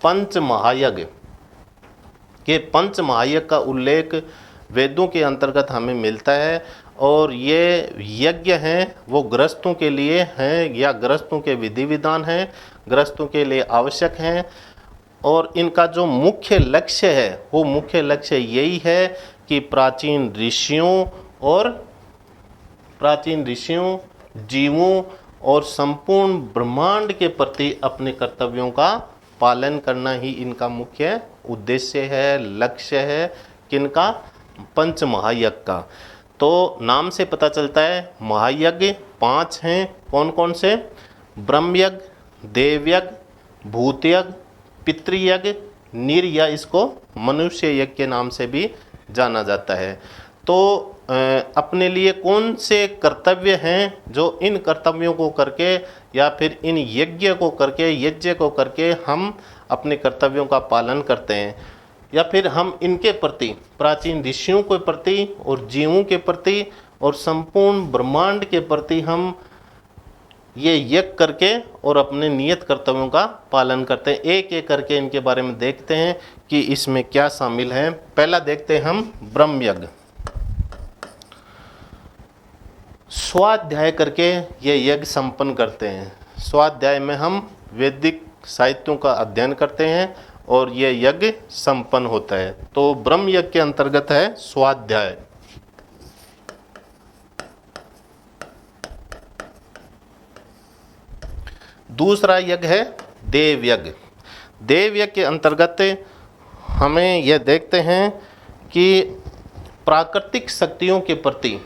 पंच महायज्ञ के पंच महायज्ञ का उल्लेख वेदों के अंतर्गत हमें मिलता है। और ये यज्ञ हैं वो गृहस्थों के लिए हैं या गृहस्थों के विधि विधान हैं, गृहस्थों के लिए आवश्यक हैं। और इनका जो मुख्य लक्ष्य है वो मुख्य लक्ष्य यही है कि प्राचीन ऋषियों, जीवों और संपूर्ण ब्रह्मांड के प्रति अपने कर्तव्यों का पालन करना ही इनका मुख्य उद्देश्य है, लक्ष्य है। किनका? पंच महायज्ञ का। तो नाम से पता चलता है महायज्ञ 5 हैं। कौन कौन से? ब्रह्मयज्ञ, देवयज्ञ, भूतयज्ञ, पितृयज्ञ, नीर या इसको मनुष्य यज्ञ के नाम से भी जाना जाता है। तो अपने लिए कौन से कर्तव्य हैं जो इन कर्तव्यों को करके या फिर इन यज्ञ को करके हम अपने कर्तव्यों का पालन करते हैं, या फिर हम इनके प्रति, प्राचीन ऋषियों के प्रति और जीवों के प्रति और संपूर्ण ब्रह्मांड के प्रति हम ये यज्ञ करके और अपने नियत कर्तव्यों का पालन करते हैं। एक एक करके इनके बारे में देखते हैं कि इसमें क्या शामिल है। पहला देखते हैं हम ब्रह्म यज्ञ। स्वाध्याय करके ये यज्ञ संपन्न करते हैं। स्वाध्याय में हम वैदिक साहित्यों का अध्ययन करते हैं और ये यज्ञ संपन्न होता है। तो ब्रह्म यज्ञ के अंतर्गत है स्वाध्याय। दूसरा यज्ञ है देव यज्ञ। देव यज्ञ के अंतर्गत हमें यह देखते हैं कि प्राकृतिक शक्तियों के प्रति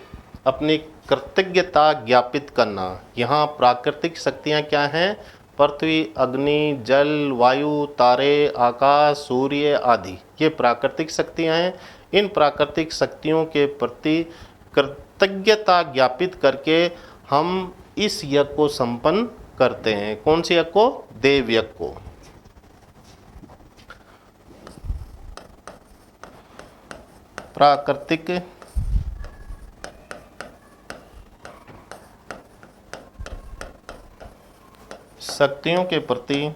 अपनी कृतज्ञता ज्ञापित करना। यहाँ प्राकृतिक शक्तियाँ क्या हैं? पृथ्वी, अग्नि, जल, वायु, तारे, आकाश, सूर्य आदि ये प्राकृतिक शक्तियाँ हैं। इन प्राकृतिक शक्तियों के प्रति कृतज्ञता ज्ञापित करके हम इस यज्ञ को संपन्न करते हैं। कौन से यज्ञ को? देव यज्ञ को। प्राकृतिक शक्तियों के प्रति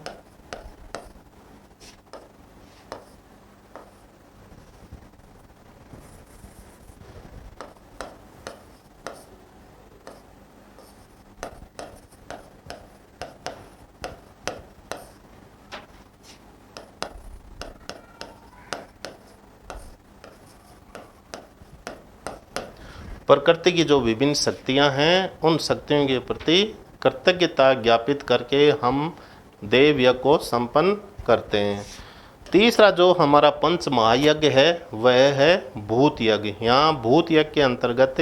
प्रकृति की जो विभिन्न शक्तियां हैं उन शक्तियों के प्रति कृतज्ञता ज्ञापित करके हम देव यज्ञ को संपन्न करते हैं। तीसरा जो हमारा पंच महायज्ञ है वह है भूत यज्ञ। यहाँ भूत यज्ञ के अंतर्गत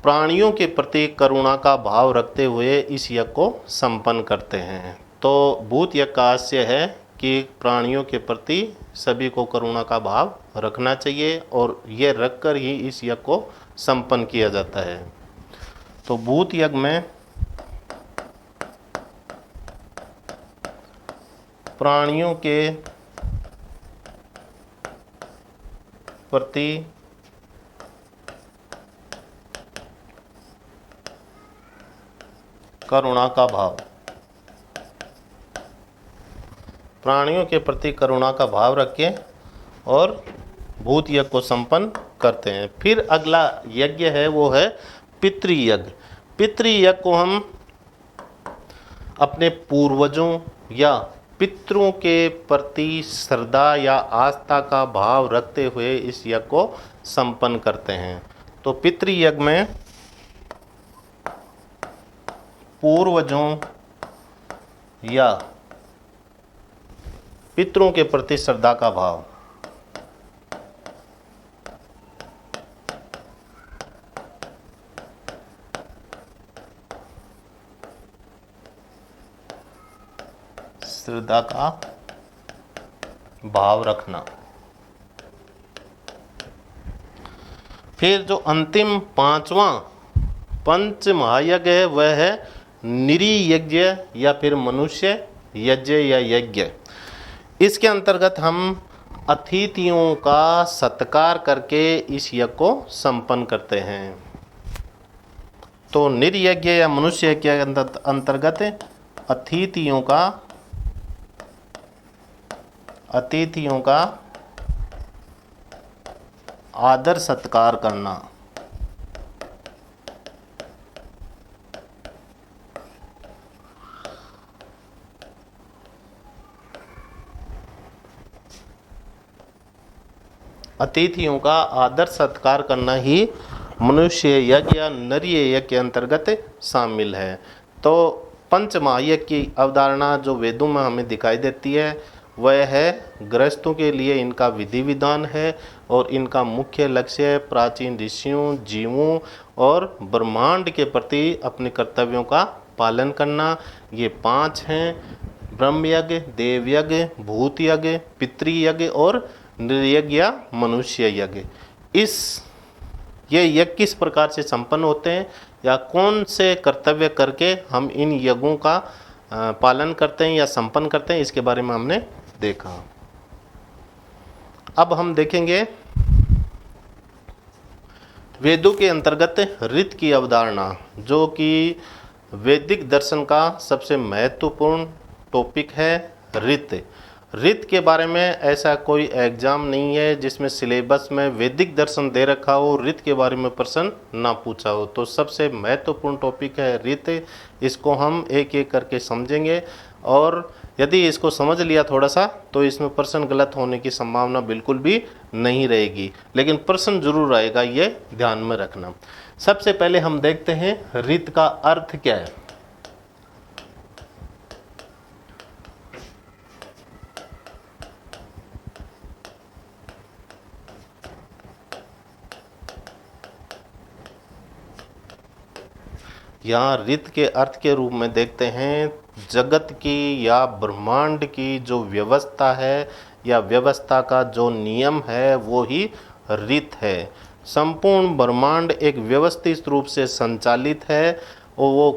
प्राणियों के प्रति करुणा का भाव रखते हुए इस यज्ञ को संपन्न करते हैं। तो भूत यज्ञ का आशय है कि प्राणियों के प्रति सभी को करुणा का भाव रखना चाहिए और ये रखकर ही इस यज्ञ को संपन्न किया जाता है। तो भूत यज्ञ में प्राणियों के प्रति करुणा का भाव, प्राणियों के प्रति करुणा का भाव रख के और भूत यज्ञ को संपन्न करते हैं। फिर अगला यज्ञ है वो है पितृयज्ञ। पितृयज्ञ को हम अपने पूर्वजों या पितरों के प्रति श्रद्धा या आस्था का भाव रखते हुए इस यज्ञ को संपन्न करते हैं। तो पितृयज्ञ में पूर्वजों या पितरों के प्रति श्रद्धा का भाव, श्रद्धा का भाव रखना। फिर जो अंतिम पांचवा पंच महायज्ञ है वह है निरीयज्ञ या फिर मनुष्य यज्ञ या यज्ञ। इसके अंतर्गत हम अतिथियों का सत्कार करके इस यज्ञ को संपन्न करते हैं। तो निरीयज्ञ या मनुष्य यज्ञ के अंतर्गत अतिथियों का अतिथियों का आदर सत्कार करना। अतिथियों का आदर सत्कार करना ही मनुष्य यज्ञ या नर यज्ञ के अंतर्गत शामिल है। तो पंच महायज्ञ की अवधारणा जो वेदों में हमें दिखाई देती है वह है गृहस्थों के लिए इनका विधि विधान है और इनका मुख्य लक्ष्य प्राचीन ऋषियों, जीवों और ब्रह्मांड के प्रति अपने कर्तव्यों का पालन करना। ये 5 हैं: ब्रह्म यज्ञ, देव यज्ञ, भूत यज्ञ, पितृयज्ञ और नृयज्ञ या मनुष्य यज्ञ। ये यज्ञ किस प्रकार से संपन्न होते हैं या कौन से कर्तव्य करके हम इन यज्ञों का पालन करते हैं या संपन्न करते हैं, इसके बारे में हमने देखा। अब हम देखेंगे वेदों के अंतर्गत ऋत की अवधारणा, जो कि वैदिक दर्शन का सबसे महत्वपूर्ण टॉपिक है। ऋत के बारे में ऐसा कोई एग्जाम नहीं है जिसमें सिलेबस में वैदिक दर्शन दे रखा हो, ऋत के बारे में प्रश्न ना पूछा हो। तो सबसे महत्वपूर्ण टॉपिक है ऋत। इसको हम एक एक करके समझेंगे और यदि इसको समझ लिया थोड़ा सा तो इसमें प्रश्न गलत होने की संभावना बिल्कुल भी नहीं रहेगी, लेकिन प्रश्न जरूर आएगा, ये ध्यान में रखना। सबसे पहले हम देखते हैं ऋत का अर्थ क्या है। यहाँ ऋत के अर्थ के रूप में देखते हैं जगत की या ब्रह्मांड की जो व्यवस्था है या व्यवस्था का जो नियम है वो ही ऋत है। संपूर्ण ब्रह्मांड एक व्यवस्थित रूप से संचालित है और वो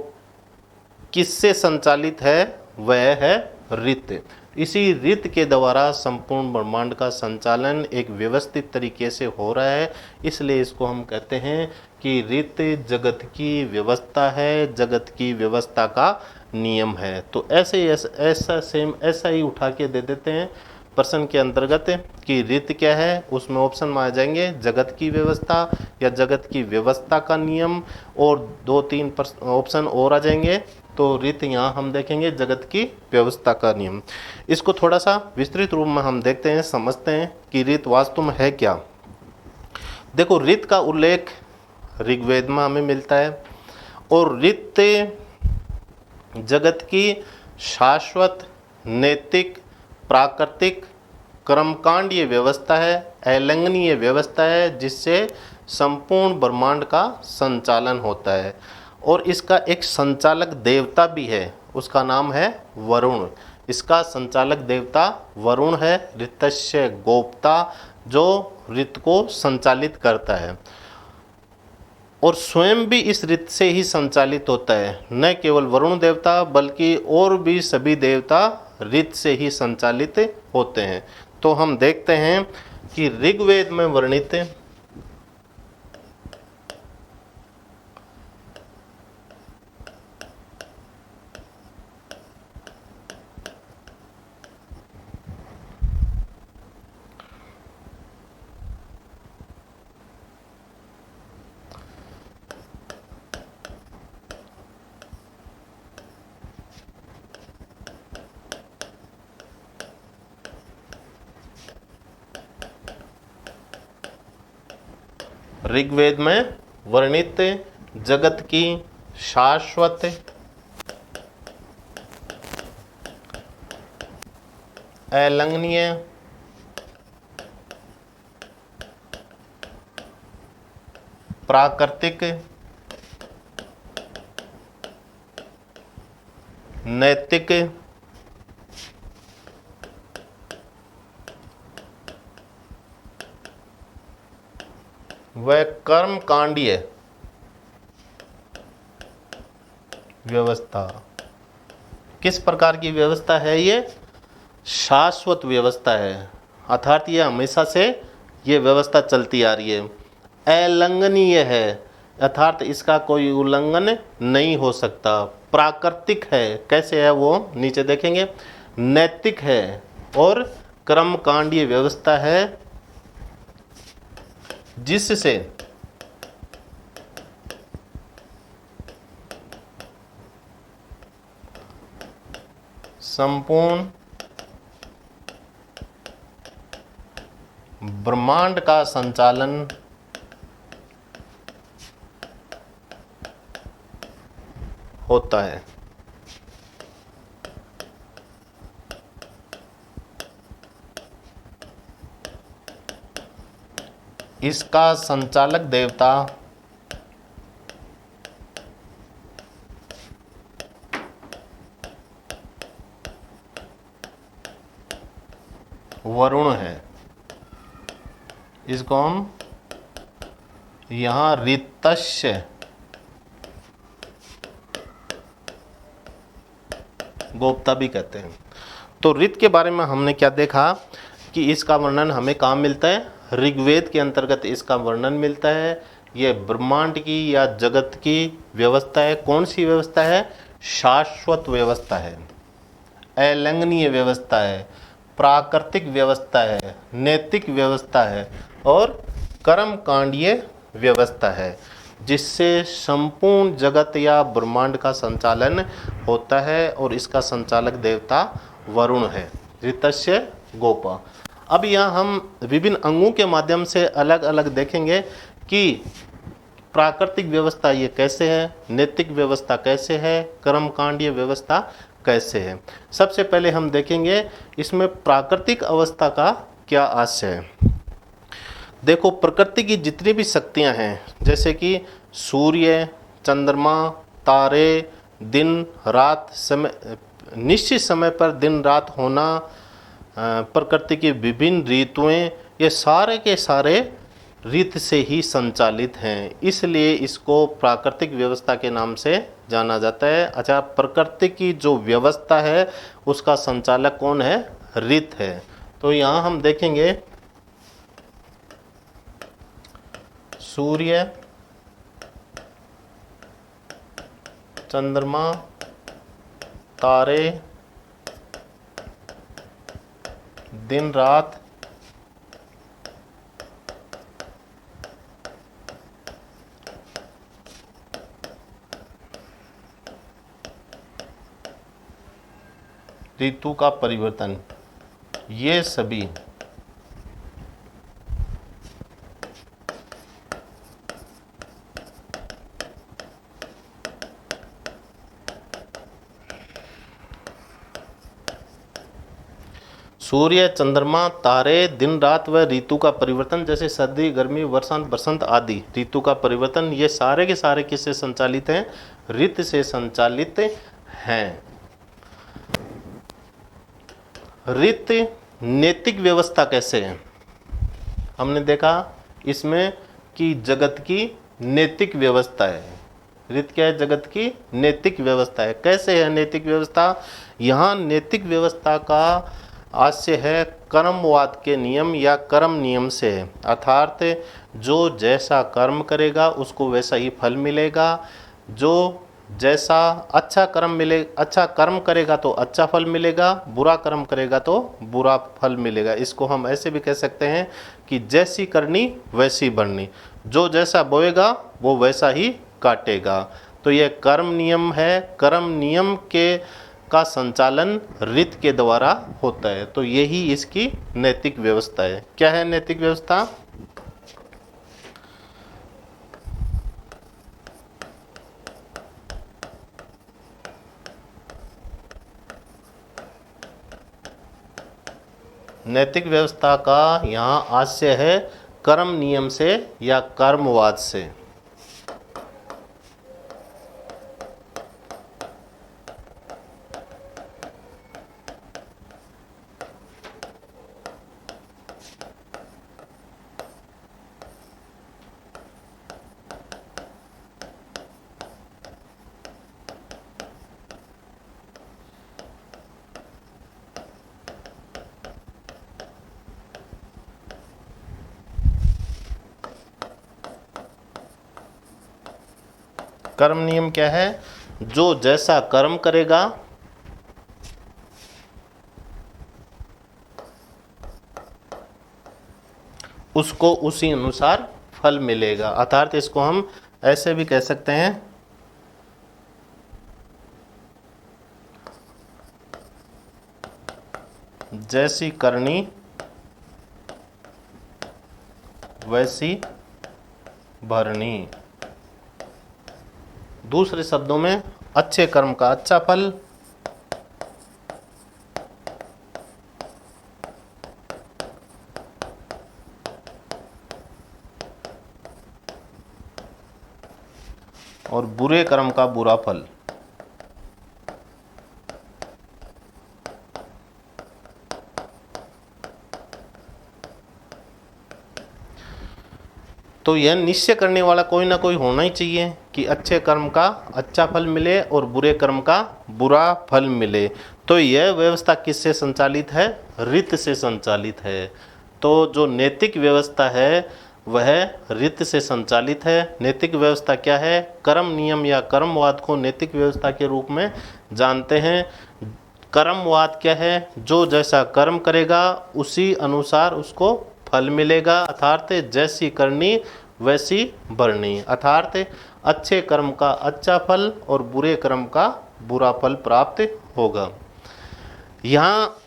किससे संचालित है, वह है ऋत। इसी ऋत के द्वारा संपूर्ण ब्रह्मांड का संचालन एक व्यवस्थित तरीके से हो रहा है, इसलिए इसको हम कहते हैं कि ऋत जगत की व्यवस्था है, जगत की व्यवस्था का नियम है। तो ऐसा ही उठा के दे देते हैं प्रश्न के अंतर्गत कि ऋत क्या है, उसमें ऑप्शन में आ जाएंगे जगत की व्यवस्था या जगत की व्यवस्था का नियम, और 2-3 ऑप्शन और आ जाएंगे। तो ऋत यहाँ हम देखेंगे जगत की व्यवस्था का नियम। इसको थोड़ा सा विस्तृत रूप में हम देखते हैं, समझते हैं कि ऋत वास्तव में है क्या। देखो, ऋत का उल्लेख ऋग्वेद में हमें मिलता है और ऋत जगत की शाश्वत, नैतिक, प्राकृतिक, कर्मकांडीय व्यवस्था है, अलंघनीय व्यवस्था है जिससे संपूर्ण ब्रह्मांड का संचालन होता है। और इसका एक संचालक देवता भी है, उसका नाम है वरुण। इसका संचालक देवता वरुण है, ऋतस्य गोप्ता, जो ऋत को संचालित करता है और स्वयं भी इस ऋत से ही संचालित होता है। न केवल वरुण देवता बल्कि और भी सभी देवता ऋत से ही संचालित होते हैं। तो हम देखते हैं कि ऋग्वेद में वर्णित ऋग्वेद में वर्णित जगत की शाश्वत, अलंघनीय, प्राकृतिक, नैतिक, वह कर्मकांडीय व्यवस्था। किस प्रकार की व्यवस्था है ये? शाश्वत व्यवस्था है, अर्थात ये हमेशा से ये व्यवस्था चलती आ रही है। अलंघनीय है, अर्थात इसका कोई उल्लंघन नहीं हो सकता। प्राकृतिक है, कैसे है वो नीचे देखेंगे। नैतिक है और कर्मकांडीय व्यवस्था है जिससे संपूर्ण ब्रह्मांड का संचालन होता है। इसका संचालक देवता वरुण है। इसको हम यहाँ ऋतस्य गोप्ता भी कहते हैं। तो ऋत के बारे में हमने क्या देखा कि इसका वर्णन हमें कहाँ मिलता है, ऋग्वेद के अंतर्गत इसका वर्णन मिलता है। यह ब्रह्मांड की या जगत की व्यवस्था है। कौन सी व्यवस्था है? शाश्वत व्यवस्था है, अलंघनीय व्यवस्था है, प्राकृतिक व्यवस्था है, नैतिक व्यवस्था है और कर्मकांडीय व्यवस्था है, जिससे संपूर्ण जगत या ब्रह्मांड का संचालन होता है और इसका संचालक देवता वरुण है, ऋतस्य गोपा। अब यहाँ हम विभिन्न अंगों के माध्यम से अलग अलग देखेंगे कि प्राकृतिक व्यवस्था ये कैसे है, नैतिक व्यवस्था कैसे है, कर्मकांडीय व्यवस्था कैसे है। सबसे पहले हम देखेंगे इसमें प्राकृतिक अवस्था का क्या आशय है। देखो, प्रकृति की जितनी भी शक्तियां हैं, जैसे कि सूर्य, चंद्रमा, तारे, दिन रात, समय निश्चित समय पर दिन रात होना, प्रकृति की विभिन्न ऋतुएं, ये सारे के सारे ऋत से ही संचालित हैं, इसलिए इसको प्राकृतिक व्यवस्था के नाम से जाना जाता है। अच्छा, प्रकृति की जो व्यवस्था है उसका संचालक कौन है? ऋत है। तो यहाँ हम देखेंगे सूर्य, चंद्रमा, तारे, दिन रात, ऋतु का परिवर्तन, ये सभी सूर्य, चंद्रमा, तारे, दिन रात व ऋतु का परिवर्तन, जैसे सर्दी, गर्मी, वर्षा, बसंत आदि ऋतु का परिवर्तन, ये सारे के सारे किससे संचालित हैं? ऋत से संचालित हैं। ऋत नैतिक व्यवस्था कैसे है? हमने देखा इसमें कि जगत की नैतिक व्यवस्था है। ऋत क्या है? जगत की नैतिक व्यवस्था है। कैसे है नैतिक व्यवस्था? यहाँ नैतिक व्यवस्था का आशय है कर्मवाद के नियम या कर्म नियम से है, अर्थात जो जैसा कर्म करेगा उसको वैसा ही फल मिलेगा। जो जैसा अच्छा कर्म करेगा तो अच्छा फल मिलेगा, बुरा कर्म करेगा तो बुरा फल मिलेगा। इसको हम ऐसे भी कह सकते हैं कि जैसी करनी वैसी भरनी, जो जैसा बोएगा वो वैसा ही काटेगा। तो यह कर्म नियम है। कर्म नियम का संचालन ऋत के द्वारा होता है। तो यही इसकी नैतिक व्यवस्था है। क्या है नैतिक व्यवस्था? नैतिक व्यवस्था का यहाँ आशय है कर्म नियम से या कर्मवाद से। कर्म नियम क्या है? जो जैसा कर्म करेगा उसको उसी अनुसार फल मिलेगा। अर्थात इसको हम ऐसे भी कह सकते हैं, जैसी करनी वैसी भरनी। दूसरे शब्दों में, अच्छे कर्म का अच्छा फल, और बुरे कर्म का बुरा फल। तो यह निश्चय करने वाला कोई ना कोई होना ही चाहिए कि अच्छे कर्म का अच्छा फल मिले और बुरे कर्म का बुरा फल मिले। तो यह व्यवस्था किससे संचालित है? रीत से संचालित है। तो जो नैतिक व्यवस्था है वह रीत से संचालित है। नैतिक व्यवस्था क्या है? कर्म नियम या कर्मवाद को नैतिक व्यवस्था के रूप में जानते हैं। कर्मवाद क्या है? जो जैसा कर्म करेगा उसी अनुसार उसको फल मिलेगा। अर्थात जैसी करनी वैसी भरनी। अर्थात अच्छे कर्म का अच्छा फल और बुरे कर्म का बुरा फल प्राप्त होगा। यहाँ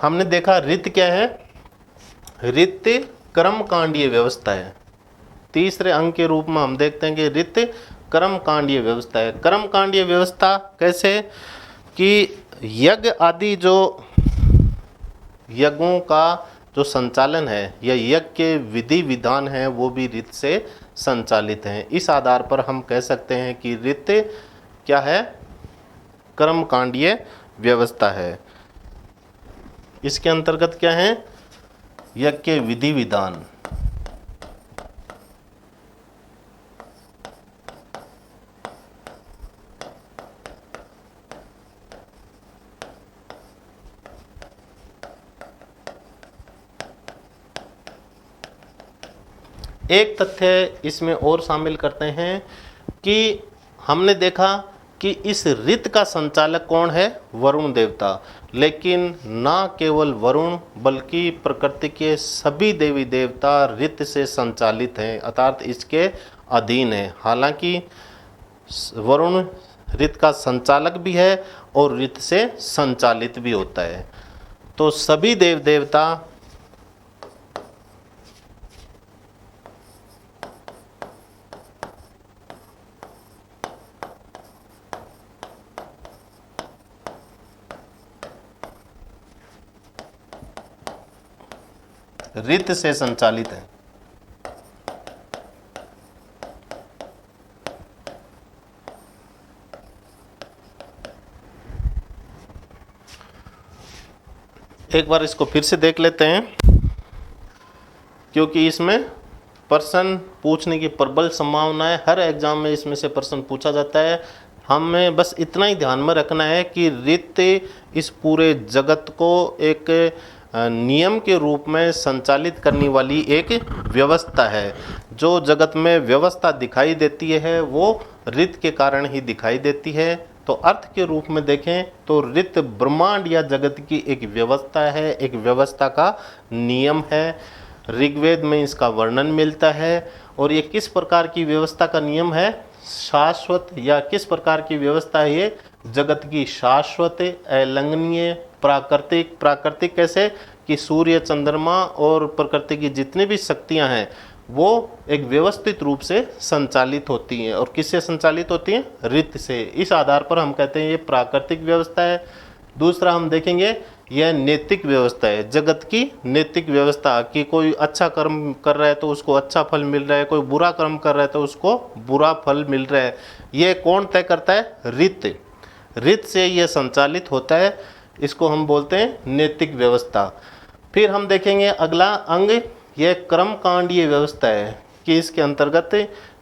हमने देखा रीत क्या है? रीत कर्मकांडीय व्यवस्था है। तीसरे अंग के रूप में हम देखते हैं कि रीत कर्मकांडीय व्यवस्था है। कर्मकांडीय व्यवस्था कैसे? कि यज्ञ आदि जो यज्ञों का जो संचालन है या यज्ञ के विधि विधान है वो भी रीत से संचालित हैं। इस आधार पर हम कह सकते हैं कि रीत क्या है? कर्मकांडीय व्यवस्था है। इसके अंतर्गत क्या है? यज्ञ के विधि विधान। एक तथ्य इसमें और शामिल करते हैं कि हमने देखा कि इस रीत का संचालक कौन है? वरुण देवता। लेकिन ना केवल वरुण बल्कि प्रकृति के सभी देवी देवता रीत से संचालित हैं, अर्थात इसके अधीन है। हालांकि वरुण रीत का संचालक भी है और रीत से संचालित भी होता है। तो सभी देव देवता रीत से संचालित है। एक बार इसको फिर से देख लेते हैं, क्योंकि इसमें प्रश्न पूछने की प्रबल संभावना है। हर एग्जाम में इसमें से प्रश्न पूछा जाता है। हमें बस इतना ही ध्यान में रखना है कि रीत इस पूरे जगत को एक नियम के रूप में संचालित करने वाली एक व्यवस्था है। जो जगत में व्यवस्था दिखाई देती है वो रीत के कारण ही दिखाई देती है। तो अर्थ के रूप में देखें तो रीत ब्रह्मांड या जगत की एक व्यवस्था है, एक व्यवस्था का नियम है। ऋग्वेद में इसका वर्णन मिलता है। और ये किस प्रकार की व्यवस्था का नियम है? शाश्वत, या किस प्रकार की व्यवस्था है ये? जगत की शाश्वत, अलंघनीय, प्राकृतिक। प्राकृतिक कैसे? कि सूर्य, चंद्रमा और प्रकृति की जितनी भी शक्तियां हैं वो एक व्यवस्थित रूप से संचालित होती हैं। और किससे संचालित होती हैं? रीत से। इस आधार पर हम कहते हैं ये प्राकृतिक व्यवस्था है। दूसरा हम देखेंगे यह नैतिक व्यवस्था है, जगत की नैतिक व्यवस्था कि कोई अच्छा कर्म कर रहा है तो उसको अच्छा फल मिल रहा है, कोई बुरा कर्म कर रहा है तो उसको बुरा फल मिल रहा है। ये कौन तय करता है? रीत। रीत से यह संचालित होता है, इसको हम बोलते हैं नैतिक व्यवस्था। फिर हम देखेंगे अगला अंग, यह कर्मकांडीय व्यवस्था है कि इसके अंतर्गत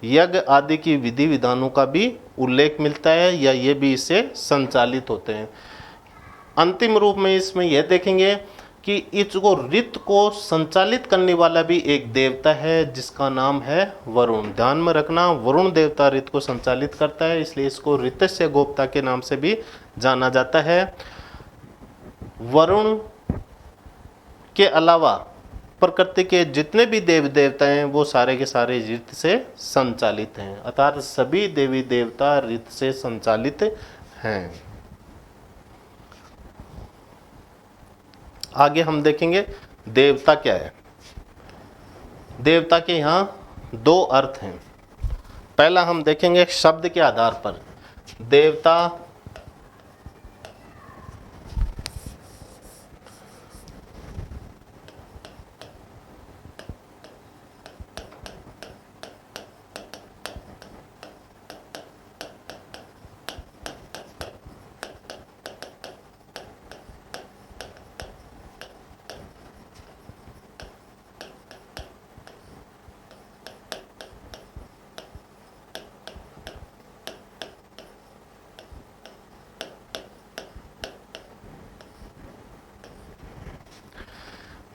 यज्ञ आदि की विधि विधानों का भी उल्लेख मिलता है या ये भी इससे संचालित होते हैं। अंतिम रूप में इसमें यह देखेंगे कि इसको रीत को संचालित करने वाला भी एक देवता है जिसका नाम है वरुण। ध्यान में रखना, वरुण देवता रीत को संचालित करता है, इसलिए इसको ऋतस्य गोप्ता के नाम से भी जाना जाता है। वरुण के अलावा प्रकृति के जितने भी देवी देवता हैं वो सारे के सारे ऋत से संचालित हैं, अर्थात सभी देवी देवता ऋत से संचालित हैं। आगे हम देखेंगे देवता क्या है। देवता के यहाँ दो अर्थ हैं। पहला हम देखेंगे शब्द के आधार पर। देवता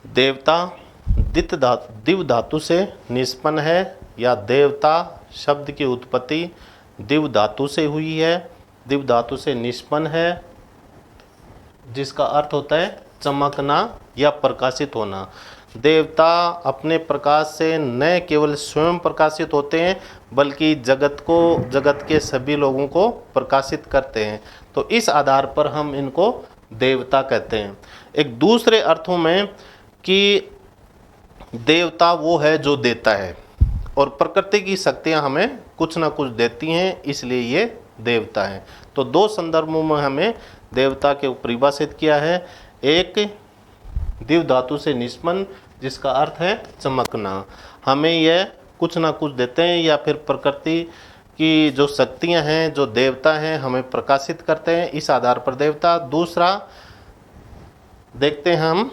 देवता दिव धातु से निष्पन्न है, या देवता शब्द की उत्पत्ति दिव धातु से हुई है, दिव धातु से निष्पन्न है, जिसका अर्थ होता है चमकना या प्रकाशित होना। देवता अपने प्रकाश से न केवल स्वयं प्रकाशित होते हैं बल्कि जगत के सभी लोगों को प्रकाशित करते हैं। तो इस आधार पर हम इनको देवता कहते हैं। एक दूसरे अर्थों में कि देवता वो है जो देता है, और प्रकृति की शक्तियाँ हमें कुछ ना कुछ देती हैं, इसलिए ये देवता हैं। तो दो संदर्भों में हमें देवता के परिभाषित किया है। एक दिव धातु से निष्पन्न, जिसका अर्थ है चमकना, हमें यह कुछ ना कुछ देते हैं, या फिर प्रकृति की जो शक्तियाँ हैं, जो देवता हैं, हमें प्रकाशित करते हैं, इस आधार पर देवता। दूसरा देखते हैं हम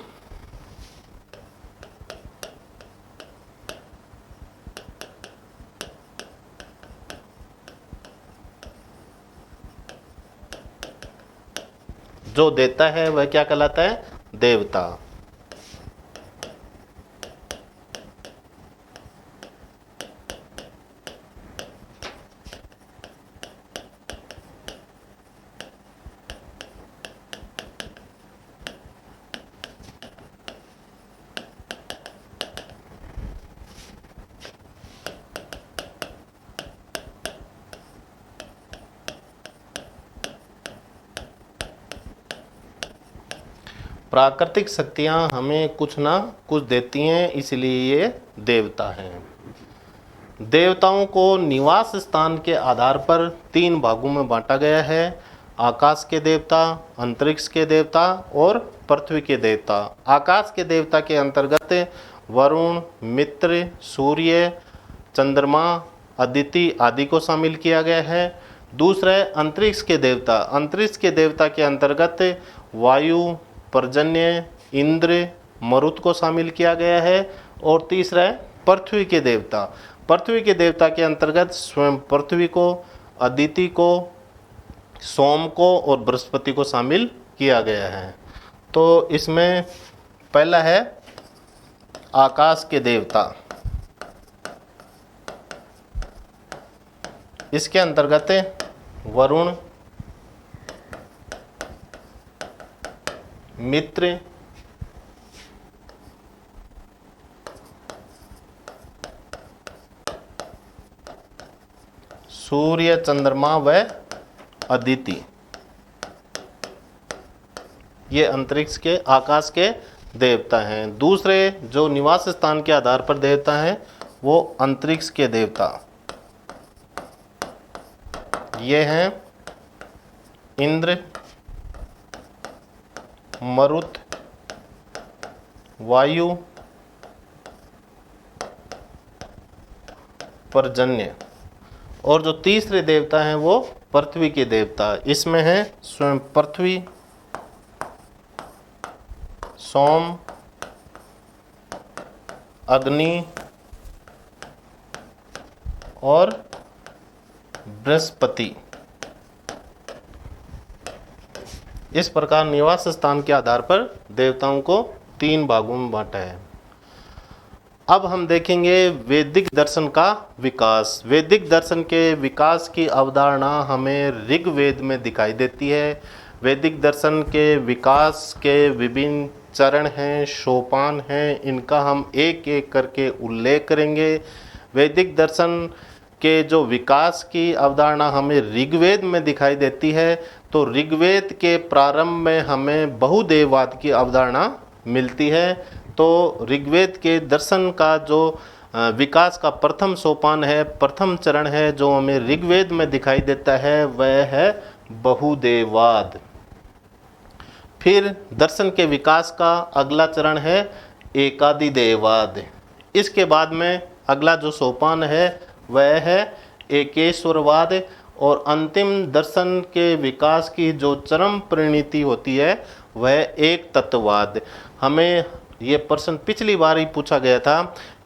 जो देता है वह क्या कहलाता है? देवता। प्राकृतिक शक्तियाँ हमें कुछ ना कुछ देती हैं, इसलिए ये देवता हैं। देवताओं को निवास स्थान के आधार पर तीन भागों में बांटा गया है। आकाश के देवता, अंतरिक्ष के देवता और पृथ्वी के देवता। आकाश के देवता के अंतर्गत वरुण, मित्र, सूर्य, चंद्रमा, अदिति आदि को शामिल किया गया है। दूसरा है अंतरिक्ष के देवता। अंतरिक्ष के देवता के अंतर्गत वायु, पर्जन्य, इंद्र, मरुत को शामिल किया गया है। और तीसरा है पृथ्वी के देवता। पृथ्वी के देवता के अंतर्गत स्वयं पृथ्वी को, अदिति को, सोम को और बृहस्पति को शामिल किया गया है। तो इसमें पहला है आकाश के देवता। इसके अंतर्गत वरुण, मित्र, सूर्य, चंद्रमा व अदिति, ये अंतरिक्ष के, आकाश के देवता हैं। दूसरे जो निवास स्थान के आधार पर देवता हैं वो अंतरिक्ष के देवता, ये हैं इंद्र, मरुत, वायु, पर्जन्य। और जो तीसरे देवता हैं वो पृथ्वी के देवता। इसमें है स्वयं पृथ्वी, सोम, अग्नि और बृहस्पति। इस प्रकार निवास स्थान के आधार पर देवताओं को तीन भागों में बांटा है। अब हम देखेंगे वैदिक दर्शन का विकास। वैदिक दर्शन के विकास की अवधारणा हमें ऋग्वेद में दिखाई देती है। वैदिक दर्शन के विकास के विभिन्न चरण हैं, सोपान हैं, इनका हम एक एक करके उल्लेख करेंगे। वैदिक दर्शन के जो विकास की अवधारणा हमें ऋग्वेद में दिखाई देती है, तो ऋग्वेद के प्रारंभ में हमें बहुदेववाद की अवधारणा मिलती है। तो ऋग्वेद के दर्शन का जो विकास का प्रथम सोपान है, प्रथम चरण है, जो हमें ऋग्वेद में दिखाई देता है, वह है बहुदेववाद। फिर दर्शन के विकास का अगला चरण है एकादिदेववाद। इसके बाद में अगला जो सोपान है वह है एकेश्वरवाद। और अंतिम दर्शन के विकास की जो चरम परिणति होती है वह एक तत्ववाद। हमें ये प्रश्न पिछली बार ही पूछा गया था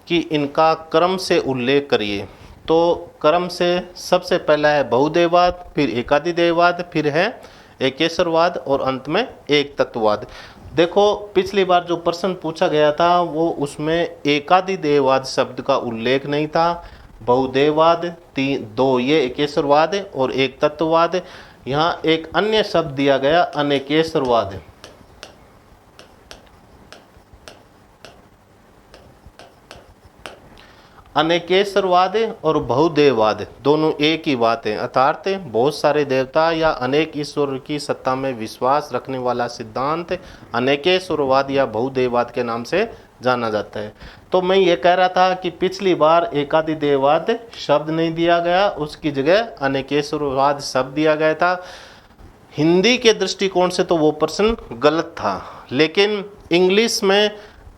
कि इनका क्रम से उल्लेख करिए। तो क्रम से सबसे पहला है बहुदेववाद, फिर एकादिदेववाद, फिर है एकेश्वरवाद और अंत में एक तत्ववाद। देखो पिछली बार जो प्रश्न पूछा गया था वो उसमें एकादिदेववाद शब्द का उल्लेख नहीं था। बहुदेववाद, दो ये एकेश्वरवाद और एक तत्ववाद। यहाँ एक अन्य शब्द दिया गया अनेकेश्वरवाद। अनेकेश्वरवाद और बहुदेववाद दोनों एक ही बात है, अर्थात बहुत सारे देवता या अनेक ईश्वर की सत्ता में विश्वास रखने वाला सिद्धांत अनेकेश्वरवाद या बहुदेववाद के नाम से जाना जाता है। तो मैं ये कह रहा था कि पिछली बार एकादिदेववाद शब्द नहीं दिया गया, उसकी जगह अनेकेश्वरवाद शब्द दिया गया था। हिंदी के दृष्टिकोण से तो वो प्रश्न गलत था, लेकिन इंग्लिश में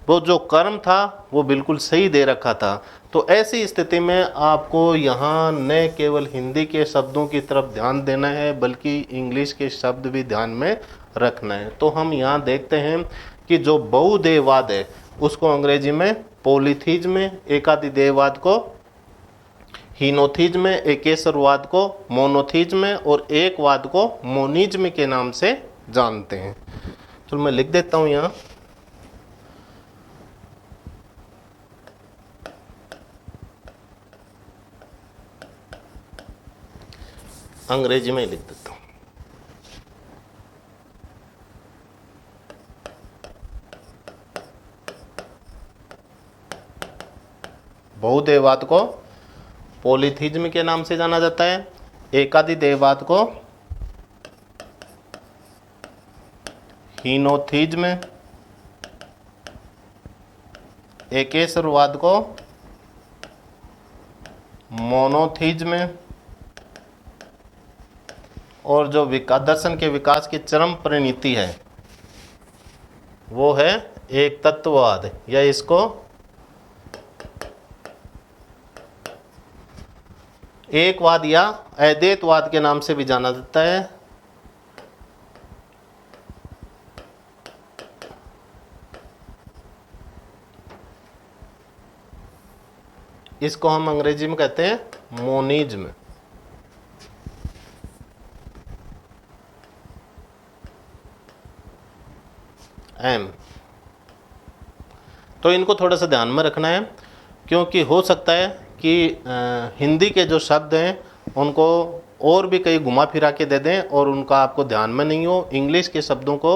वो जो कर्म था वो बिल्कुल सही दे रखा था। तो ऐसी स्थिति में आपको यहाँ न केवल हिंदी के शब्दों की तरफ ध्यान देना है बल्कि इंग्लिश के शब्द भी ध्यान में रखना है। तो हम यहाँ देखते हैं कि जो बहुदेववाद है उसको अंग्रेजी में पॉलीथीज्म, एकादिदेववाद को हीनोथीज्म, एकेश्वरवाद को मोनोथीज्म और एकवाद को मोनिज्म के नाम से जानते हैं। तो मैं लिख देता हूँ यहाँ, अंग्रेजी में लिख देता हूँ। बहुदेववाद को पॉलीथीज्म के नाम से जाना जाता है, एकादिदेववाद को हीनोथीज्म, एकेश्वरवाद को मोनोथीज्म और जो दर्शन के विकास की चरम परिणति है वो है एक तत्ववाद, या इसको एकवाद या अद्वैतवाद के नाम से भी जाना जाता है। इसको हम अंग्रेजी में कहते हैं मोनिज्म। एम। तो इनको थोड़ा सा ध्यान में रखना है, क्योंकि हो सकता है कि हिंदी के जो शब्द हैं उनको और भी कहीं घुमा फिरा के दे दें और उनका आपको ध्यान में नहीं हो। इंग्लिश के शब्दों को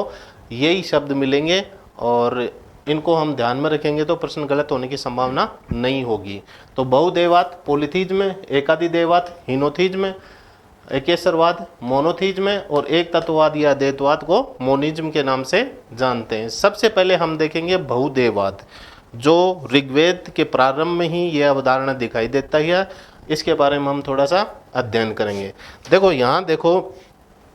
यही शब्द मिलेंगे और इनको हम ध्यान में रखेंगे तो प्रश्न गलत होने की संभावना नहीं होगी। तो बहुदेववाद पॉलीथीज्म, एकादिदेववाद हीनोथीज्म, एकेश्वरवाद मोनोथीज्म और एक तत्ववाद या अद्वैतवाद को मोनिज्म के नाम से जानते हैं। सबसे पहले हम देखेंगे बहुदेववाद, जो ऋग्वेद के प्रारंभ में ही यह अवधारणा दिखाई देता है। इसके बारे में हम थोड़ा सा अध्ययन करेंगे। देखो यहाँ देखो,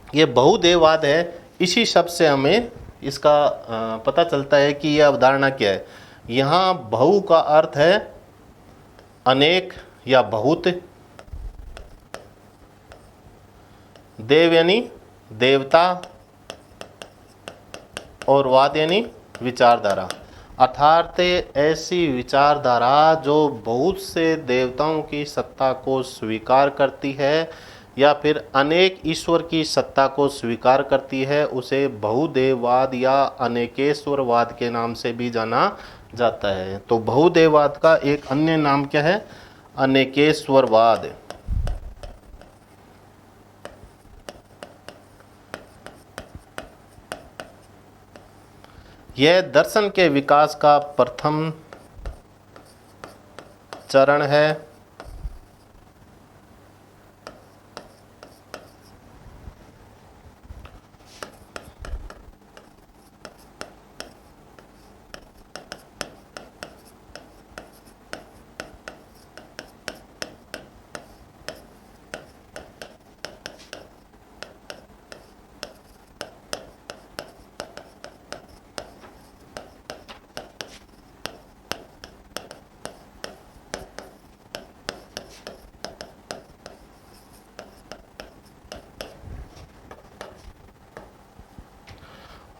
ये बहुदेववाद है, इसी शब्द से हमें इसका पता चलता है कि यह अवधारणा क्या है। यहाँ बहु का अर्थ है अनेक या बहुत, देव यानी देवता और वाद यानी विचारधारा, अर्थात ऐसी विचारधारा जो बहुत से देवताओं की सत्ता को स्वीकार करती है या फिर अनेक ईश्वर की सत्ता को स्वीकार करती है, उसे बहुदेववाद या अनेकेश्वरवाद के नाम से भी जाना जाता है। तो बहुदेववाद का एक अन्य नाम क्या है? अनेकेश्वरवाद। यह दर्शन के विकास का प्रथम चरण है।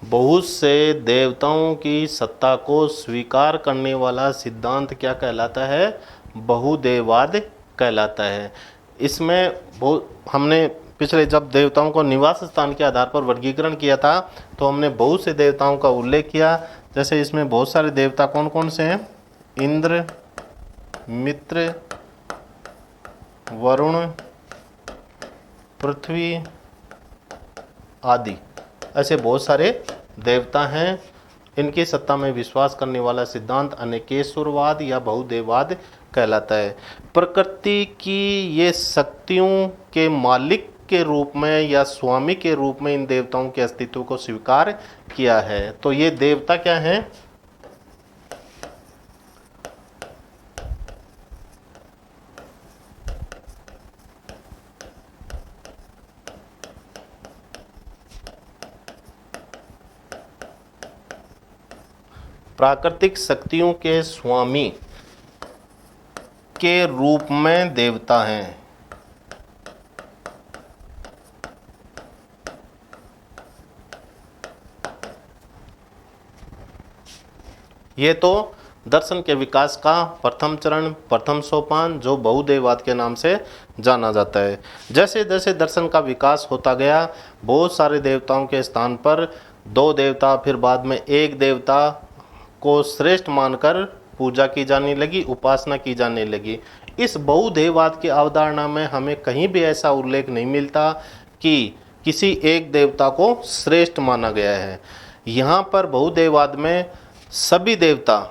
बहुत से देवताओं की सत्ता को स्वीकार करने वाला सिद्धांत क्या कहलाता है? बहुदेववाद कहलाता है। इसमें बहुत हमने पिछले जब देवताओं को निवास स्थान के आधार पर वर्गीकरण किया था तो हमने बहुत से देवताओं का उल्लेख किया। जैसे इसमें बहुत सारे देवता कौन कौन से हैं? इंद्र, मित्र, वरुण, पृथ्वी आदि, ऐसे बहुत सारे देवता हैं। इनकी सत्ता में विश्वास करने वाला सिद्धांत अनेकेश्वरवाद या बहुदेववाद कहलाता है। प्रकृति की ये शक्तियों के मालिक के रूप में या स्वामी के रूप में इन देवताओं के अस्तित्व को स्वीकार किया है। तो ये देवता क्या हैं? प्राकृतिक शक्तियों के स्वामी के रूप में देवता हैं। ये तो दर्शन के विकास का प्रथम चरण, प्रथम सोपान, जो बहुदेववाद के नाम से जाना जाता है। जैसे जैसे दर्शन का विकास होता गया, बहुत सारे देवताओं के स्थान पर दो देवता, फिर बाद में एक देवता को श्रेष्ठ मानकर पूजा की जाने लगी, उपासना की जाने लगी। इस बहुदेववाद की अवधारणा में हमें कहीं भी ऐसा उल्लेख नहीं मिलता कि किसी एक देवता को श्रेष्ठ माना गया है। यहाँ पर बहुदेववाद में सभी देवता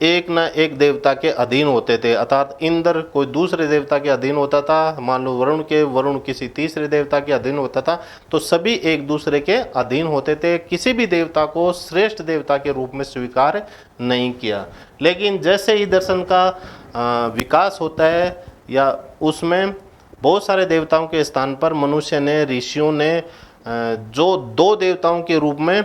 एक न एक देवता के अधीन होते थे, अर्थात इंद्र कोई दूसरे देवता के अधीन होता था, मान लो वरुण किसी तीसरे देवता के अधीन होता था, तो सभी एक दूसरे के अधीन होते थे। किसी भी देवता को श्रेष्ठ देवता के रूप में स्वीकार नहीं किया। लेकिन जैसे ही दर्शन का विकास होता है या उसमें बहुत सारे देवताओं के स्थान पर मनुष्य ने, ऋषियों ने जो दो देवताओं के रूप में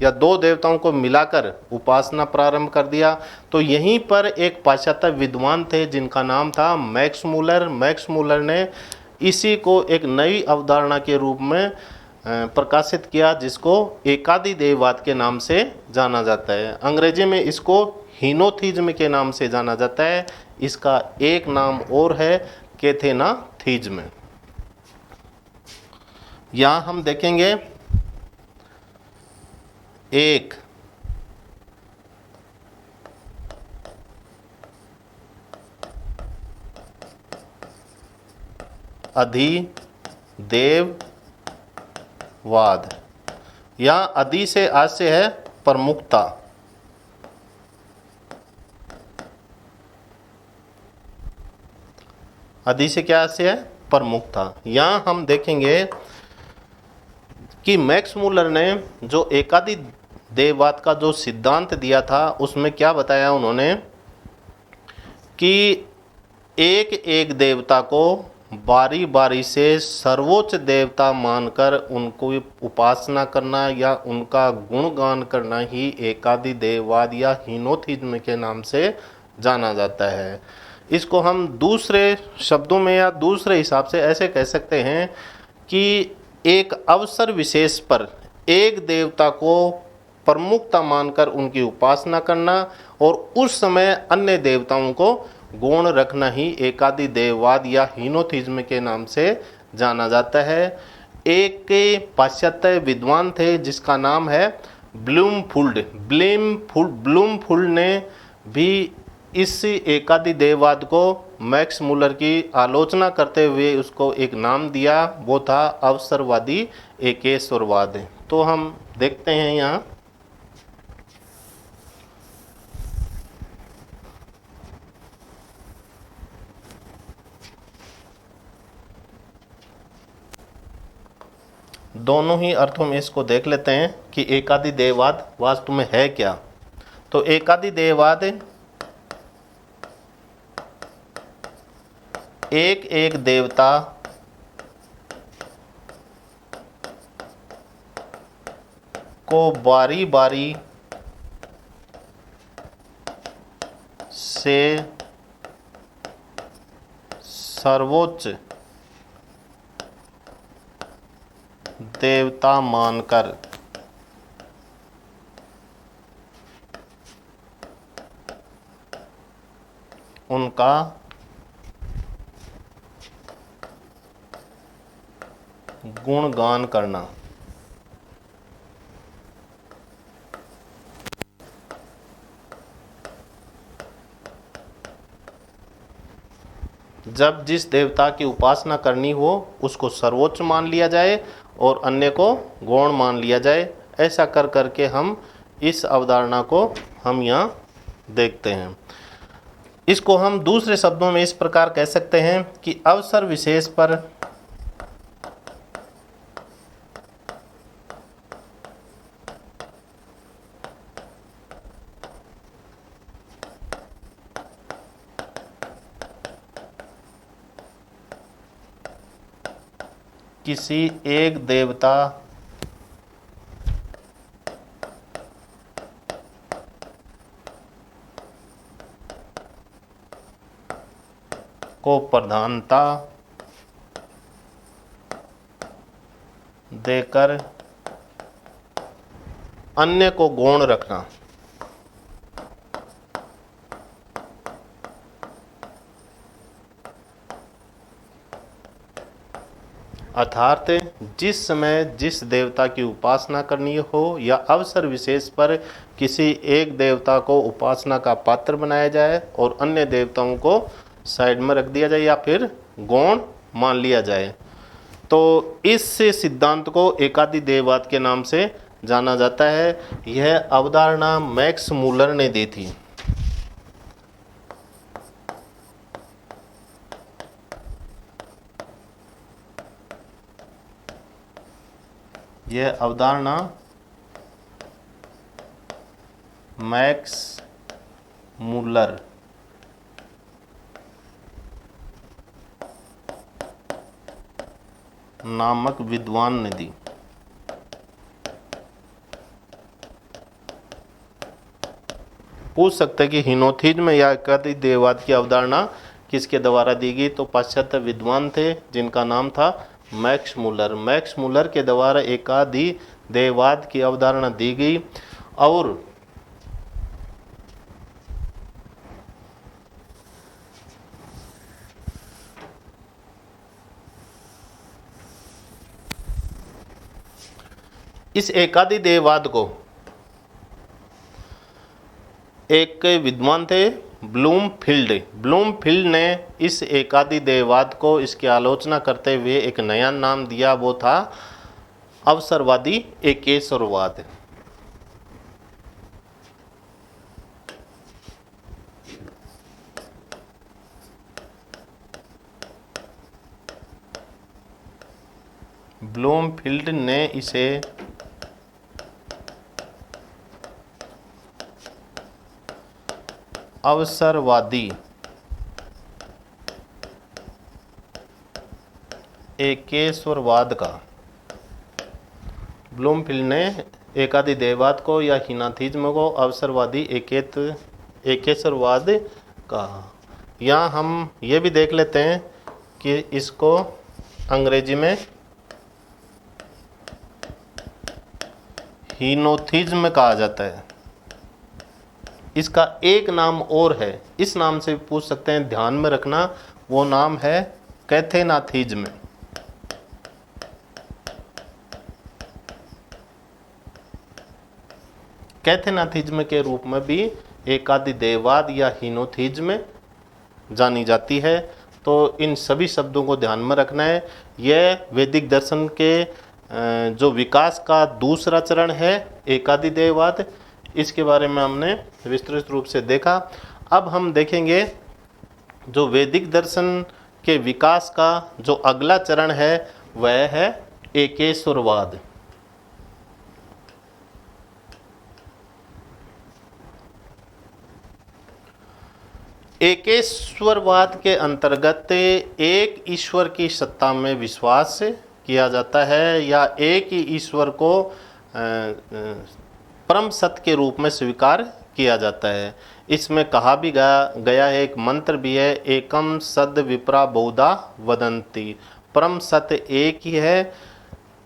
या दो देवताओं को मिलाकर उपासना प्रारंभ कर दिया। तो यहीं पर एक पाश्चात्य विद्वान थे जिनका नाम था मैक्स मूलर। मैक्स मूलर ने इसी को एक नई अवधारणा के रूप में प्रकाशित किया, जिसको एकादि देववाद के नाम से जाना जाता है। अंग्रेजी में इसको हीनोथीज्म के नाम से जाना जाता है। इसका एक नाम और है कैथेनाथीज्म। यहाँ हम देखेंगे एक अधिदेववाद, या अधि से आज से है प्रमुखता। अधि से क्या से है? प्रमुखता। यहाँ हम देखेंगे कि मैक्स मूलर ने जो एकादि देववाद का जो सिद्धांत दिया था उसमें क्या बताया उन्होंने कि एक एक देवता को बारी बारी से सर्वोच्च देवता मानकर उनको उपासना करना या उनका गुणगान करना ही एकादि देववाद या हीनोथीज्म के नाम से जाना जाता है। इसको हम दूसरे शब्दों में या दूसरे हिसाब से ऐसे कह सकते हैं कि एक अवसर विशेष पर एक देवता को प्रमुखता मानकर उनकी उपासना करना और उस समय अन्य देवताओं को गौण रखना ही एकादि देववाद या हीनोथीज्म के नाम से जाना जाता है। एक के पाश्चात्य विद्वान थे जिसका नाम है ब्लूमफुल्ड। ब्लूमफुल्ड ने भी इस एकादि देववाद को मैक्स मूलर की आलोचना करते हुए उसको एक नाम दिया, वो था अवसरवादी एकेश्वरवाद। तो हम देखते हैं यहाँ दोनों ही अर्थों में इसको देख लेते हैं कि एकादि देववाद वास्तव में है क्या। तो एकादि देववाद एक एक देवता को बारी बारी से सर्वोच्च देवता मानकर उनका गुणगान करना। जब जिस देवता की उपासना करनी हो उसको सर्वोच्च मान लिया जाए और अन्य को गौण मान लिया जाए। ऐसा कर करके हम इस अवधारणा को हम यहाँ देखते हैं। इसको हम दूसरे शब्दों में इस प्रकार कह सकते हैं कि अवसर विशेष पर किसी एक देवता को प्रधानता देकर अन्य को गौण रखना। अर्थात जिस समय जिस देवता की उपासना करनी हो या अवसर विशेष पर किसी एक देवता को उपासना का पात्र बनाया जाए और अन्य देवताओं को साइड में रख दिया जाए या फिर गौण मान लिया जाए, तो इस सिद्धांत को एकादि देववाद के नाम से जाना जाता है। यह अवधारणा मैक्स मूलर ने दी थी। यह अवधारणा मैक्स मूलर नामक विद्वान ने दी। पूछ सकते कि हीनोथिज्म या एकादि देववाद की अवधारणा किसके द्वारा दी गई, तो पाश्चात्य विद्वान थे जिनका नाम था मैक्स मूलर। मैक्स मूलर के द्वारा एकादि देववाद की अवधारणा दी गई और इस एकादि देववाद को एक विद्वान थे ब्लूमफील्ड ने इस एकादि देववाद को इसकी आलोचना करते हुए एक नया नाम दिया, वो था अवसरवादी एकेश्वरवाद। ब्लूमफील्ड ने इसे अवसरवादी एकेश्वरवाद का। ब्लूमफील्ड ने एकादि देववाद को या हीनाथिज्म को अवसरवादी एकेश्वरवाद कहा। यहाँ हम ये भी देख लेते हैं कि इसको अंग्रेजी में हीनोथिज्म कहा जाता है। इसका एक नाम और है, इस नाम से पूछ सकते हैं, ध्यान में रखना, वो नाम है कैथेनाथिज्म। कैथेनाथिज्म के रूप में भी एकादि देववाद या हीनोथिज्म जानी जाती है। तो इन सभी शब्दों को ध्यान में रखना है। यह वैदिक दर्शन के जो विकास का दूसरा चरण है एकादि देववाद, इसके बारे में हमने विस्तृत रूप से देखा। अब हम देखेंगे जो वैदिक दर्शन के विकास का जो अगला चरण है वह है एकेश्वरवाद। एकेश्वरवाद के अंतर्गत एक ईश्वर की सत्ता में विश्वास किया जाता है या एक ही ईश्वर को परम सत्य के रूप में स्वीकार किया जाता है। इसमें कहा भी गया है, एक मंत्र भी है, एकम सद विप्रा बहुधा वदंती। परम सत्य एक ही है,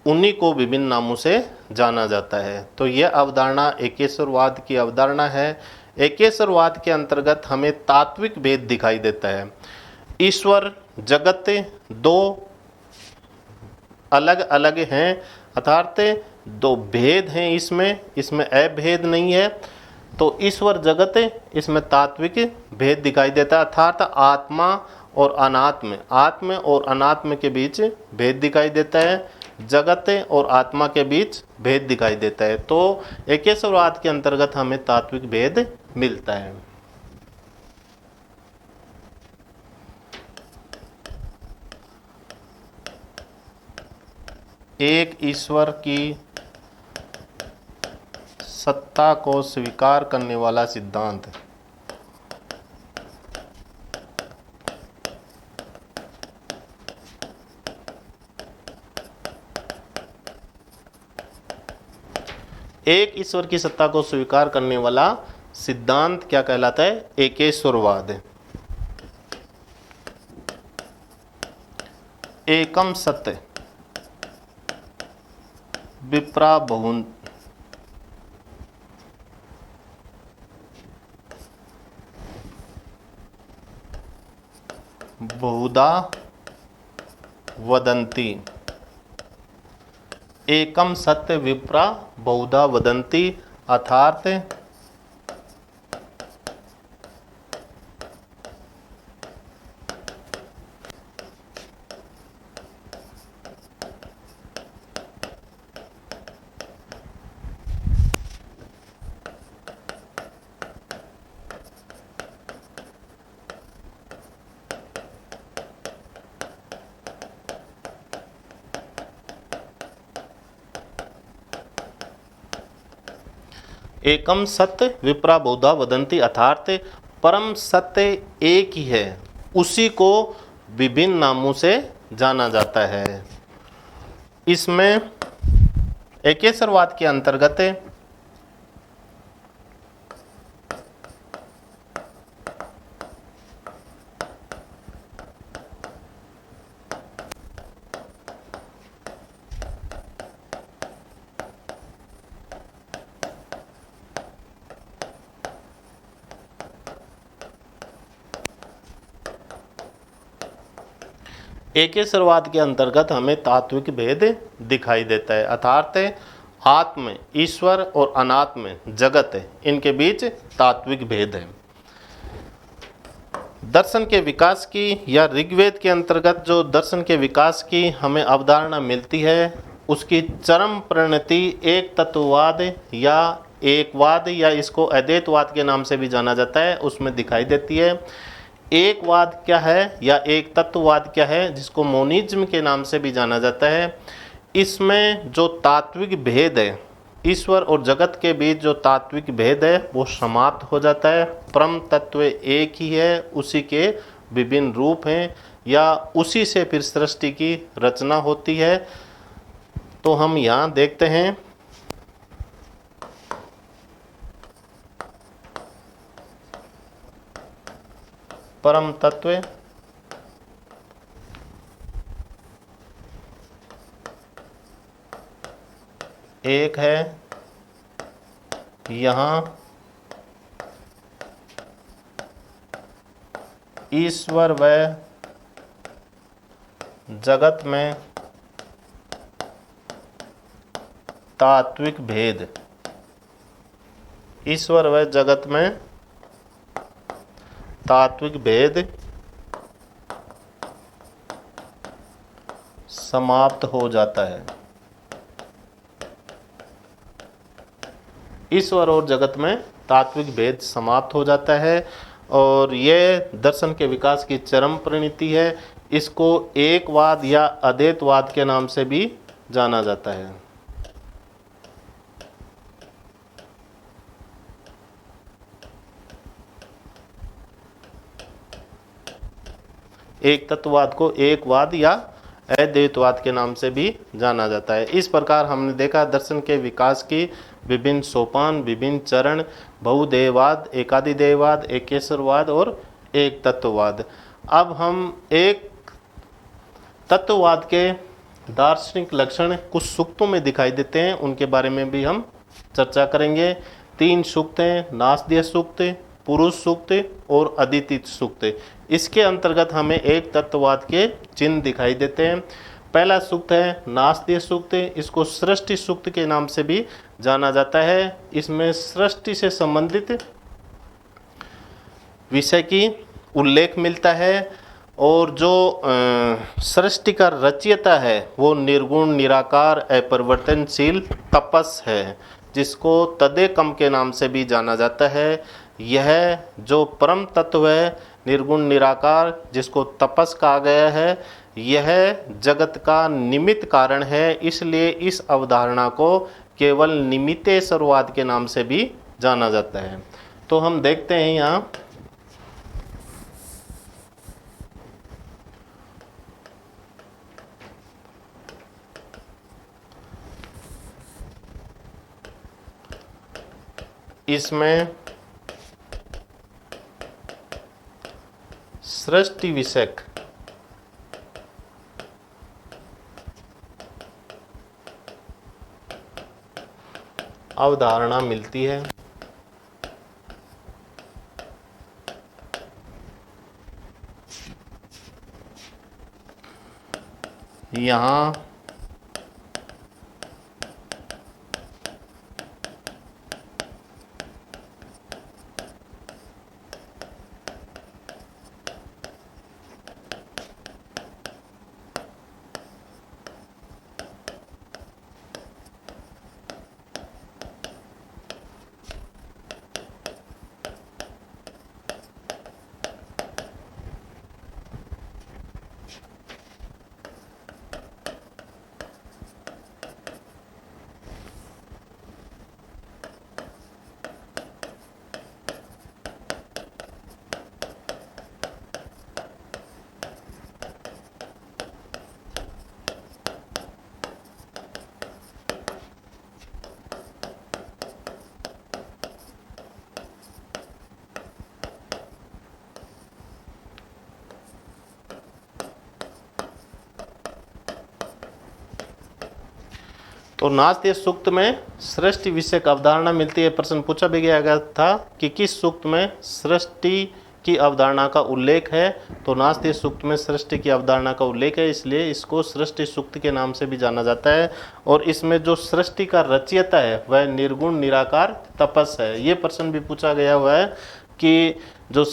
उन्हीं को विभिन्न नामों से जाना जाता है। तो यह अवधारणा एकेश्वरवाद की अवधारणा है। एकेश्वरवाद के अंतर्गत हमें तात्विक भेद दिखाई देता है। ईश्वर जगत दो अलग अलग हैं, अर्थात दो भेद हैं, इसमें अभेद नहीं है। तो ईश्वर जगत, इसमें तात्विक भेद दिखाई देता है, अर्थात आत्मा और अनात्म, आत्म और अनात्म के बीच भेद दिखाई देता है, जगत और आत्मा के बीच भेद दिखाई देता है। तो एकेश्वरवाद के अंतर्गत हमें तात्विक भेद मिलता है। एक ईश्वर की सत्ता को स्वीकार करने वाला सिद्धांत। एक ईश्वर की सत्ता को स्वीकार करने वाला सिद्धांत क्या कहलाता है? एकेश्वरवाद। एकम सत्य विप्रा बहुधा वदंती। एकम सत्य विप्रा बहुधा वदंती, अर्थात एकम सत्य विप्रा बहुधा वदंती, अर्थात परम सत्य एक ही है, उसी को विभिन्न नामों से जाना जाता है। इसमें एकेश्वरवाद के अंतर्गत एकेश्वरवाद के अंतर्गत हमें तात्विक भेद दिखाई देता है, अर्थात आत्म, ईश्वर और अनात्म, जगत, इनके बीच तात्विक भेद है। दर्शन के विकास की या ऋग्वेद के अंतर्गत जो दर्शन के विकास की हमें अवधारणा मिलती है, उसकी चरम परिणति एक तत्ववाद या एकवाद या इसको अद्वैतवाद के नाम से भी जाना जाता है, उसमें दिखाई देती है। एकवाद क्या है या एक तत्ववाद क्या है, जिसको मोनिज्म के नाम से भी जाना जाता है। इसमें जो तात्विक भेद है, ईश्वर और जगत के बीच जो तात्विक भेद है, वो समाप्त हो जाता है। परम तत्व एक ही है, उसी के विभिन्न रूप हैं या उसी से फिर सृष्टि की रचना होती है। तो हम यहाँ देखते हैं परम तत्व एक है, यहाँ ईश्वर व जगत में तात्विक भेद, ईश्वर व जगत में तात्विक भेद समाप्त हो जाता है। ईश्वर और जगत में तात्विक भेद समाप्त हो जाता है और यह दर्शन के विकास की चरम परिणति है। इसको एकवाद या अद्वैतवाद के नाम से भी जाना जाता है। एक तत्ववाद को एकवाद या अद्वैतवाद के नाम से भी जाना जाता है। इस प्रकार हमने देखा दर्शन के विकास की विभिन्न सोपान, विभिन्न चरण, बहुदेववाद, एकादिदेववाद, एकेश्वरवाद और एक तत्ववाद। अब हम एक तत्ववाद के दार्शनिक लक्षण कुछ सूक्तों में दिखाई देते हैं, उनके बारे में भी हम चर्चा करेंगे। 3 सूक्त हैं, नासदीय सूक्त, पुरुष सूक्त और अदिति सूक्त। इसके अंतर्गत हमें एक तत्ववाद के चिन्ह दिखाई देते हैं। पहला सूक्त है नासदीय सूक्त, इसको सृष्टि सूक्त के नाम से भी जाना जाता है। इसमें सृष्टि से संबंधित विषय की उल्लेख मिलता है और जो सृष्टि का रचयिता है वो निर्गुण, निराकार, अपरिवर्तनशील तपस है, जिसको तदेकम के नाम से भी जाना जाता है। यह जो परम तत्व है निर्गुण निराकार, जिसको तपस कहा गया है, यह जगत का निमित्त कारण है। इसलिए इस अवधारणा को केवल निमित्तेश्वरवाद के नाम से भी जाना जाता है। तो हम देखते हैं यहाँ इसमें सृष्टि विषयक अवधारणा मिलती है। यहाँ तो नासदीय सूक्त में सृष्टि विषय की अवधारणा मिलती है। प्रश्न पूछा भी गया था कि किस सूक्त में सृष्टि की अवधारणा का उल्लेख है। तो नासदीय सूक्त में सृष्टि की अवधारणा का उल्लेख है, इसलिए इसको सृष्टि सूक्त के नाम से भी जाना जाता है। और इसमें जो सृष्टि का रचयिता है वह निर्गुण निराकार तपस है। ये प्रश्न भी पूछा गया हुआ है कि जो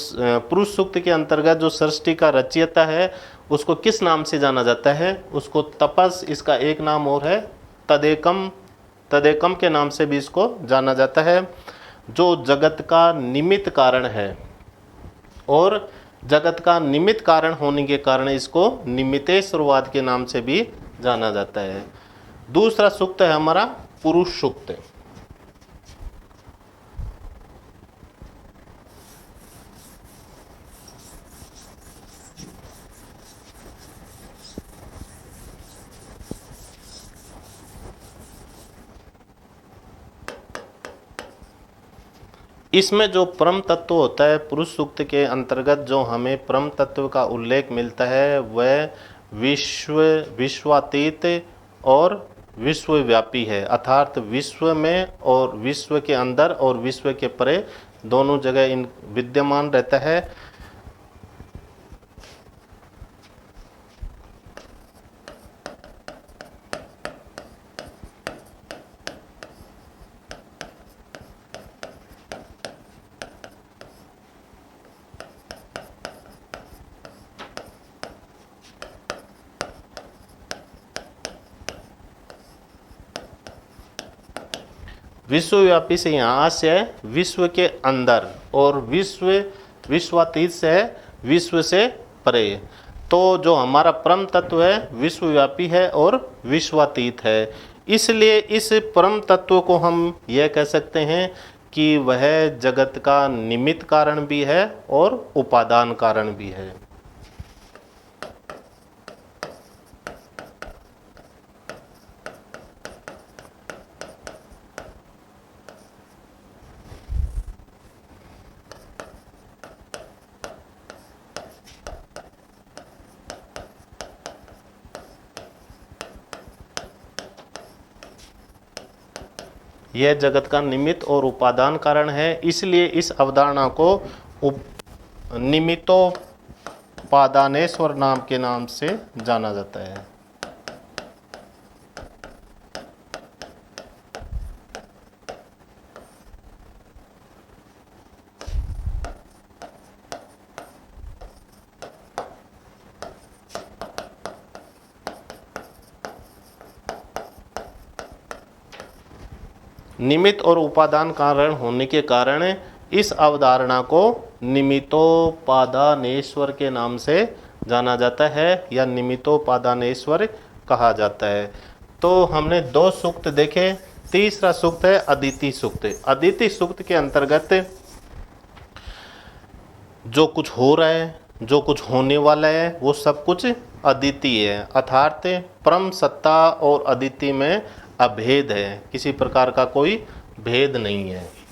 पुरुष सूक्त के अंतर्गत जो सृष्टि का रचयिता है उसको किस नाम से जाना जाता है, उसको तपस, इसका एक नाम और है तदेकम, तदेकम के नाम से भी इसको जाना जाता है, जो जगत का निमित्त कारण है। और जगत का निमित्त कारण होने के कारण इसको निमित्तेश्वरवाद के नाम से भी जाना जाता है। दूसरा सूक्त है हमारा पुरुष सूक्त। इसमें जो परम तत्व होता है पुरुष सूक्त के अंतर्गत जो हमें परम तत्व का उल्लेख मिलता है वह विश्वातीत और विश्वव्यापी है। अर्थात विश्व में और विश्व के अंदर और विश्व के परे दोनों जगह इन विद्यमान रहता है। विश्वव्यापी से यहाँ से विश्व के अंदर और विश्वातीत से विश्व से परे। तो जो हमारा परम तत्व है विश्वव्यापी है और विश्वातीत है। इसलिए इस परम तत्व को हम यह कह सकते हैं कि वह जगत का निमित्त कारण भी है और उपादान कारण भी है। यह जगत का निमित्त और उपादान कारण है, इसलिए इस अवधारणा को निमित्तोपादानेश्वर नाम के नाम से जाना जाता है। निमित्त और उपादान कारण होने के कारण इस अवधारणा को निमित्तोपादानेश्वर के नाम से जाना जाता है या निमित्तोपादानेश्वर कहा जाता है। तो हमने 2 सूक्त देखे, तीसरा सूक्त है अदिति सूक्त। अदिति सूक्त के अंतर्गत जो कुछ हो रहा है, जो कुछ होने वाला है, वो सब कुछ अद्वितीय है, अर्थात परम सत्ता और अद्वितीय में अभेद है, किसी प्रकार का कोई भेद नहीं है।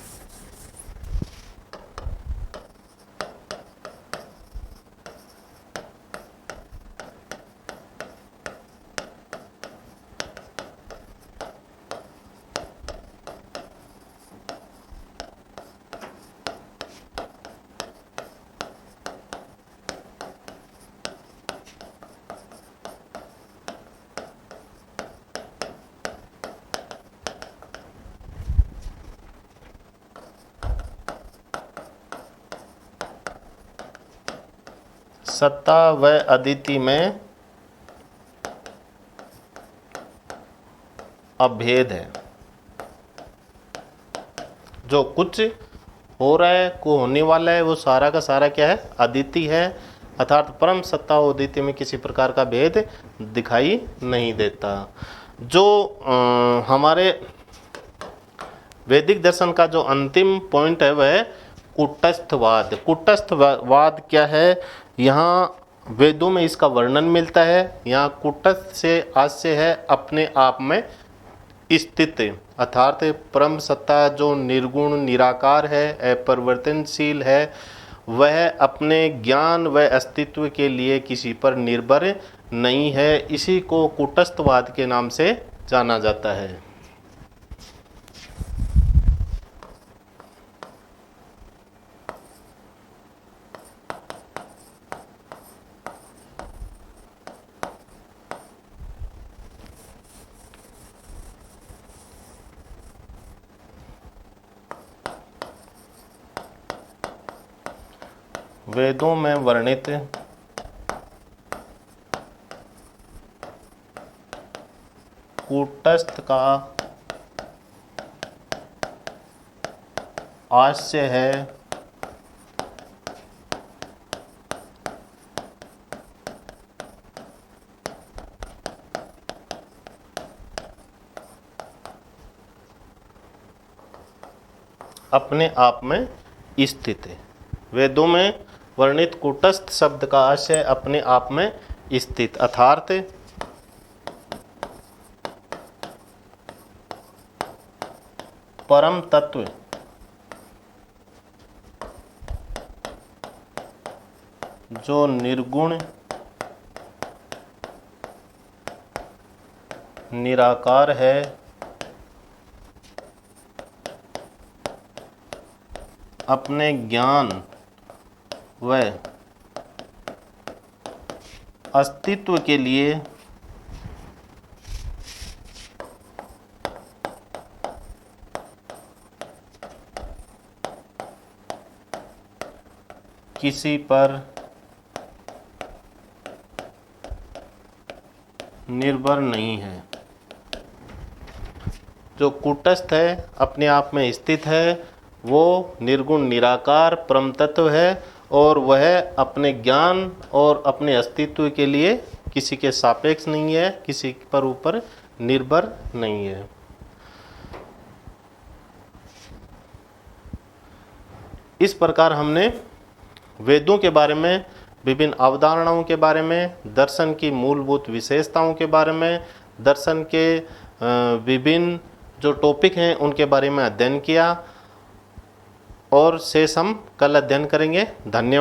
सत्ता व अदिति में अभेद है। जो कुछ हो रहा है, को होने वाला है, वो सारा का सारा क्या है? अदिति है, अर्थात परम सत्ता और अदिति में किसी प्रकार का भेद दिखाई नहीं देता। जो हमारे वैदिक दर्शन का जो अंतिम पॉइंट है वह कूटस्थवाद। कूटस्थवाद क्या है? यहाँ वेदों में इसका वर्णन मिलता है। यहाँ कूटस्थ से आशय है अपने आप में स्थित, अर्थात परम सत्ता जो निर्गुण निराकार है, अपरिवर्तनशील है, वह अपने ज्ञान व अस्तित्व के लिए किसी पर निर्भर नहीं है। इसी को कूटस्थवाद के नाम से जाना जाता है। वेदों में वर्णित कूटस्थ का आशय है अपने आप में स्थित है। वेदों में वर्णित कूटस्थ शब्द का आशय अपने आप में स्थित, अर्थात परम तत्व जो निर्गुण निराकार है, अपने ज्ञान व अस्तित्व के लिए किसी पर निर्भर नहीं है। जो कूटस्थ है, अपने आप में स्थित है, वो निर्गुण निराकार परम तत्व है और वह अपने ज्ञान और अपने अस्तित्व के लिए किसी के सापेक्ष नहीं है, किसी पर ऊपर निर्भर नहीं है। इस प्रकार हमने वेदों के बारे में, विभिन्न अवधारणाओं के बारे में, दर्शन की मूलभूत विशेषताओं के बारे में, दर्शन के विभिन्न जो टॉपिक हैं उनके बारे में अध्ययन किया और शेष हम कल अध्ययन करेंगे। धन्यवाद।